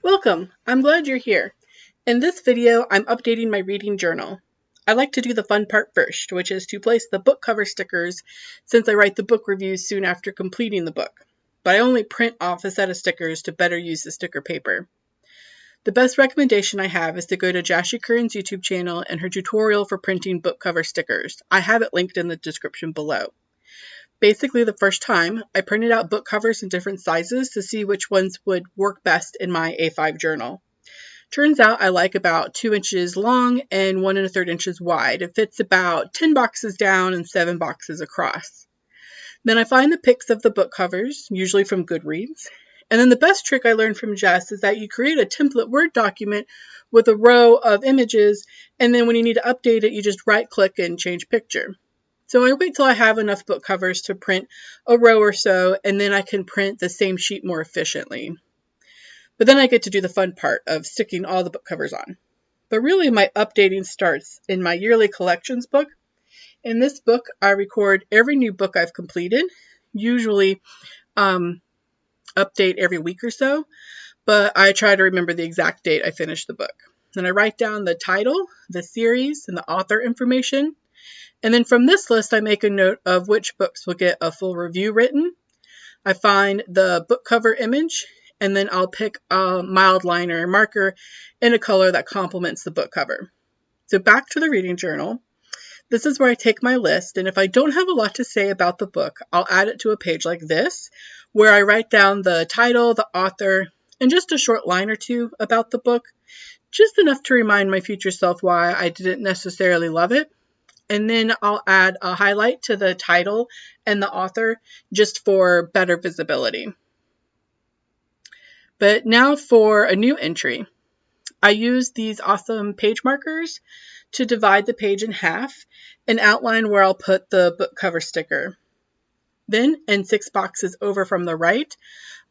Welcome! I'm glad you're here. In this video, I'm updating my reading journal. I like to do the fun part first, which is to place the book cover stickers since I write the book reviews soon after completing the book. But I only print off a set of stickers to better use the sticker paper. The best recommendation I have is to go to JashiiCorrin's YouTube channel and her tutorial for printing book cover stickers. I have it linked in the description below. Basically, the first time, I printed out book covers in different sizes to see which ones would work best in my A5 journal. Turns out I like about 2 inches long and 1 1/3 inches wide. It fits about 10 boxes down and 7 boxes across. Then I find the pics of the book covers, usually from GoodReads. And then the best trick I learned from Jess is that you create a template Word document with a row of images, and then when you need to update it, you just right-click and change picture. So I wait till I have enough book covers to print a row or so, and then I can print the same sheet more efficiently. But then I get to do the fun part of sticking all the book covers on. But really my updating starts in my yearly collections book. In this book, I record every new book I've completed, usually update every week or so, but I try to remember the exact date I finished the book. Then I write down the title, the series, and the author information. And then from this list, I make a note of which books will get a full review written. I find the book cover image, and then I'll pick a mild liner marker in a color that complements the book cover. So back to the reading journal. This is where I take my list, and if I don't have a lot to say about the book, I'll add it to a page like this, where I write down the title, the author, and just a short line or two about the book, just enough to remind my future self why I didn't necessarily love it. And then I'll add a highlight to the title and the author just for better visibility. But now for a new entry. I use these awesome page markers to divide the page in half and outline where I'll put the book cover sticker. Then, in 6 boxes over from the right,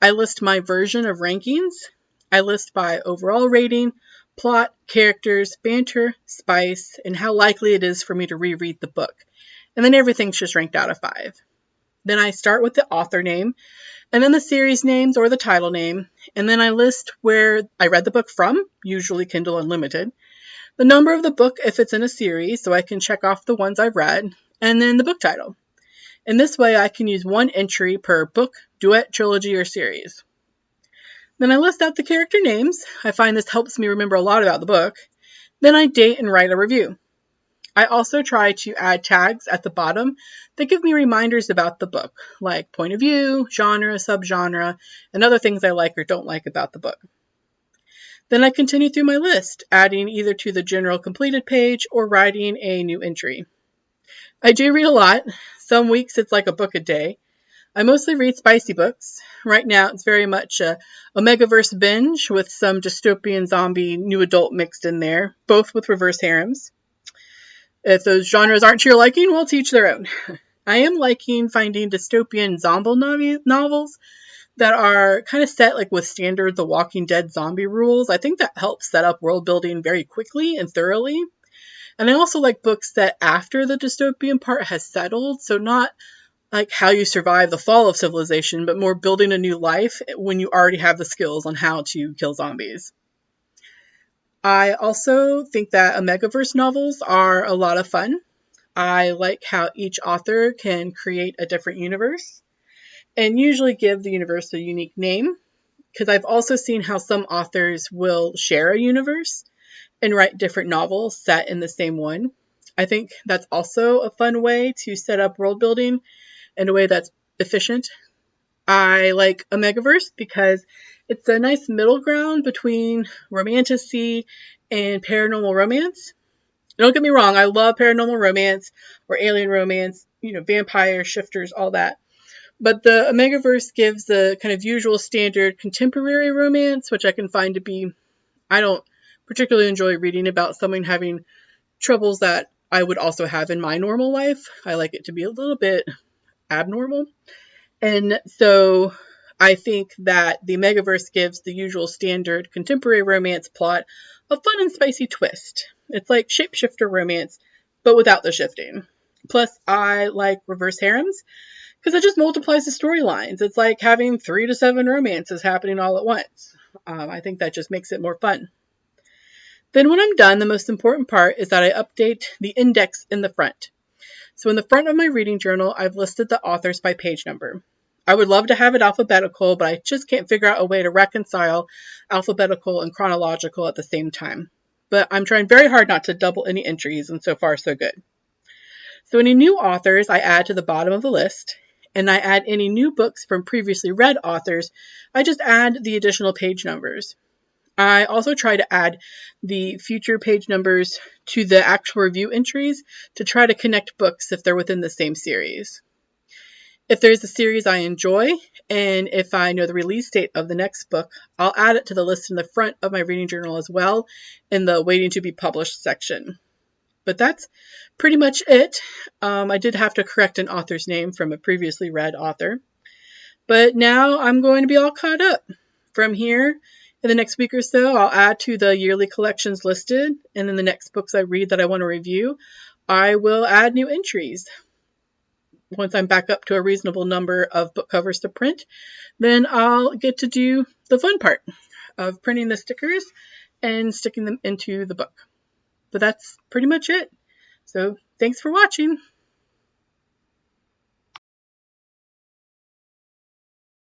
I list my version of rankings. I list by overall rating, plot, characters, banter, spice, and how likely it is for me to reread the book. And then everything's just ranked out of 5. Then I start with the author name, and then the series names or the title name, and then I list where I read the book from, usually Kindle Unlimited, the number of the book if it's in a series, so I can check off the ones I've read, and then the book title. In this way, I can use 1 entry per book, duet, trilogy, or series. Then I list out the character names. I find this helps me remember a lot about the book. Then I date and write a review. I also try to add tags at the bottom that give me reminders about the book, like point of view, genre, subgenre, and other things I like or don't like about the book. Then I continue through my list, adding either to the general completed page or writing a new entry. I do read a lot. Some weeks it's like a book a day. I mostly read spicy books. Right now it's very much a Omegaverse binge with some dystopian zombie new adult mixed in there, both with reverse harems. If those genres aren't to your liking, well, to each their own. I am liking finding dystopian zombie novels that are kind of set like with standard The Walking Dead zombie rules. I think that helps set up world building very quickly and thoroughly. And I also like books that after the dystopian part has settled, so not like how you survive the fall of civilization, but more building a new life when you already have the skills on how to kill zombies. I also think that Omegaverse novels are a lot of fun. I like how each author can create a different universe and usually give the universe a unique name, because I've also seen how some authors will share a universe and write different novels set in the same one. I think that's also a fun way to set up world building in a way that's efficient. I like Omegaverse because it's a nice middle ground between romantasy and paranormal romance. Don't get me wrong, I love paranormal romance or alien romance, vampire shifters, all that. But the Omegaverse gives the kind of usual standard contemporary romance, which I can find to be, I don't particularly enjoy reading about someone having troubles that I would also have in my normal life. I like it to be a little bit abnormal. And so I think that the Omegaverse gives the usual standard contemporary romance plot a fun and spicy twist. It's like shapeshifter romance, but without the shifting. Plus, I like reverse harems because it just multiplies the storylines. It's like having 3 to 7 romances happening all at once. I think that just makes it more fun. Then when I'm done, the most important part is that I update the index in the front. So in the front of my reading journal, I've listed the authors by page number. I would love to have it alphabetical, but I just can't figure out a way to reconcile alphabetical and chronological at the same time. But I'm trying very hard not to double any entries, and so far so good. So any new authors I add to the bottom of the list, and I add any new books from previously read authors, I just add the additional page numbers. I also try to add the future page numbers to the actual review entries to try to connect books if they're within the same series. If there's a series I enjoy, and if I know the release date of the next book, I'll add it to the list in the front of my reading journal as well in the waiting to be published section. But that's pretty much it. I did have to correct an author's name from a previously read author. But now I'm going to be all caught up. From here, in the next week or so, I'll add to the yearly collections listed, and in the next books I read that I want to review, I will add new entries. Once I'm back up to a reasonable number of book covers to print, then I'll get to do the fun part of printing the stickers and sticking them into the book. But that's pretty much it. So thanks for watching.